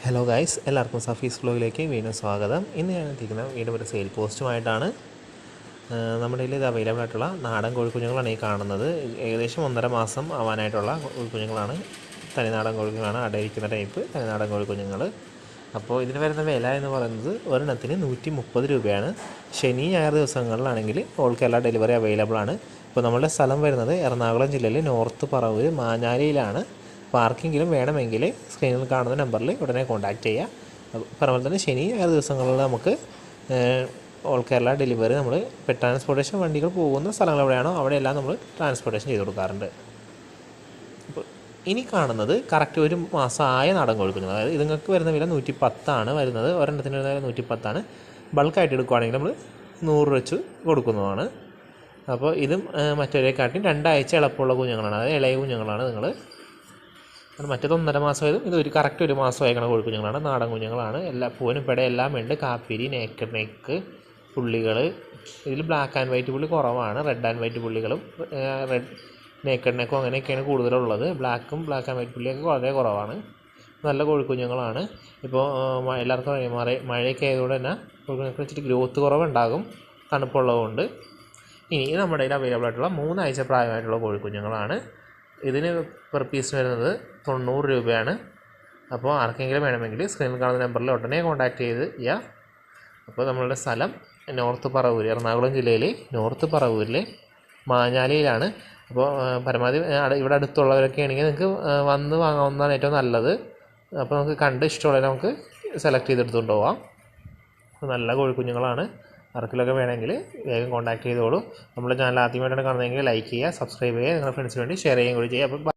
Hello guys, എല്ലാവർക്കും സഫീസ് വ്ലോഗിലേക്ക് വീണ്ടും സ്വാഗതം. ഇന്ന് ഞാൻ എത്തിക്കുന്നത് വീണ്ടും ഒരു സെയിൽ പോസ്റ്റുമായിട്ടാണ്. നമ്മുടെ കയ്യിൽ ഇത് അവൈലബിൾ ആയിട്ടുള്ള നാടൻ കോഴിക്കുഞ്ഞുങ്ങളാണ് ഈ കാണുന്നത്. ഏകദേശം 1.5 മാസം ആവാനായിട്ടുള്ള കോഴിക്കുഞ്ഞുങ്ങളാണ്. തനിനാടൻ കോഴിക്കുഞ്ഞുങ്ങളാണ്, അടയിരിക്കുന്ന ടൈപ്പ് തനിനാടൻ കോഴിക്കുഞ്ഞുങ്ങൾ. അപ്പോൾ ഇതിന് വരുന്ന വില എന്ന് പറയുന്നത് ഒരെണ്ണത്തിന് 130 രൂപയാണ്. ശനി ഞായർ ദിവസങ്ങളിലാണെങ്കിൽ ഓൾ കേരള ഡെലിവറി അവൈലബിൾ ആണ്. ഇപ്പോൾ നമ്മളുടെ സ്ഥലം വരുന്നത് എറണാകുളം ജില്ലയിൽ നോർത്ത് പറവൂർ മാഞ്ഞാലിയിലാണ്. അപ്പോൾ ആർക്കെങ്കിലും വേണമെങ്കിൽ സ്ക്രീനിൽ കാണുന്ന നമ്പറിൽ ഉടനെ കോൺടാക്റ്റ് ചെയ്യുക. അതുപോലെ തന്നെ ശനി ഞായർ ദിവസങ്ങളിൽ നമുക്ക് ഓൾ കേരള ഡെലിവറി നമ്മൾ ട്രാൻസ്പോർട്ടേഷൻ വണ്ടികൾ പോകുന്ന സ്ഥലങ്ങൾ എവിടെയാണോ അവിടെയെല്ലാം നമ്മൾ ട്രാൻസ്പോർട്ടേഷൻ ചെയ്ത് കൊടുക്കാറുണ്ട്. അപ്പോൾ ഇനി കാണുന്നത് കറക്റ്റ് 1 മാസമായ നാടൻ കോഴിക്കുഞ്ഞുങ്ങൾ. അതായത് ഇതുങ്ങൾക്ക് വരുന്ന വില 110 വരുന്നത്. ഒരെണ്ണത്തിന് വരുന്ന വില 110. ബൾക്കായിട്ട് എടുക്കുകയാണെങ്കിൽ നമ്മൾ 100 വെച്ച് കൊടുക്കുന്നതാണ്. അപ്പോൾ ഇതും മറ്റൊരേക്കാട്ടിയും 2 ആഴ്ച എളുപ്പമുള്ള കുഞ്ഞുങ്ങളാണ്, അതായത് ഇളയ കുഞ്ഞുങ്ങളാണ്. മറ്റേത് 1.5 മാസമായതും ഇത് കറക്റ്റ് 1 മാസം അയക്കണ കോഴിക്കുഞ്ഞുങ്ങളാണ്, നാടൻ കുഞ്ഞുങ്ങളാണ്. എല്ലാ പൂവനും പെട എല്ലാം ഉണ്ട്. കാപ്പിരി, നേക്കഡ് നെക്ക് പുള്ളികൾ. ഇതിൽ ബ്ലാക്ക് ആൻഡ് വൈറ്റ് പുള്ളി കുറവാണ്. റെഡ് ആൻഡ് വൈറ്റ് പുള്ളികളും നേക്കഡ് നെക്കും അങ്ങനെയൊക്കെയാണ് കൂടുതലുള്ളത്. ബ്ലാക്ക് ആൻഡ് വൈറ്റ് പുള്ളിയൊക്കെ വളരെ കുറവാണ്. നല്ല കോഴിക്കുഞ്ഞുങ്ങളാണ്. ഇപ്പോൾ എല്ലാവർക്കും മഴയൊക്കെ ആയതുകൊണ്ട് തന്നെ കോഴിക്കുഞ്ഞുങ്ങൾക്ക് വെച്ചിട്ട് ഗ്രോത്ത് കുറവുണ്ടാകും, തണുപ്പുള്ളതുകൊണ്ട്. ഇനി നമ്മുടെ കയ്യിൽ അവൈലബിൾ ആയിട്ടുള്ള 3 ആഴ്ച പ്രായമായിട്ടുള്ള കോഴിക്കുഞ്ഞുങ്ങളാണ്. ഇതിന് പെർ പീസ് വരുന്നത് 90 രൂപയാണ്. അപ്പോൾ ആർക്കെങ്കിലും വേണമെങ്കിൽ സ്ക്രീനിൽ കാണുന്ന നമ്പറിൽ ഉടനെ കോൺടാക്റ്റ് ചെയ്യുക. അപ്പോൾ നമ്മളുടെ സ്ഥലം നോർത്ത് പറവൂർ, എറണാകുളം ജില്ലയിലെ നോർത്ത് പറവൂരിലെ മാഞ്ഞാലിയിലാണ്. അപ്പോൾ പരമാവധി ഇവിടെ അടുത്തുള്ളവരൊക്കെ ആണെങ്കിൽ നിങ്ങൾക്ക് വന്ന് വാങ്ങാവുന്നതാണ് ഏറ്റവും നല്ലത്. അപ്പോൾ നമുക്ക് കണ്ട് ഇഷ്ടമുള്ള നമുക്ക് സെലക്ട് ചെയ്തെടുത്തുകൊണ്ട് പോവാം. നല്ല കോഴിക്കുഞ്ഞുങ്ങളാണ്. ആർക്കെങ്കിലുമൊക്കെ വേണമെങ്കിൽ വേഗം കോൺടാക്റ്റ് ചെയ്തോളൂ. നമ്മുടെ ചാനൽ ആദ്യമായിട്ടാണ് കാണുന്നതെങ്കിൽ ലൈക്ക് ചെയ്യുക, സബ്സ്ക്രൈബ് ചെയ്യുക, നിങ്ങളുടെ ഫ്രണ്ട്സിന് വേണ്ടി ഷെയർ ചെയ്യുകയും കൂടി ചെയ്യുക. അപ്പോൾ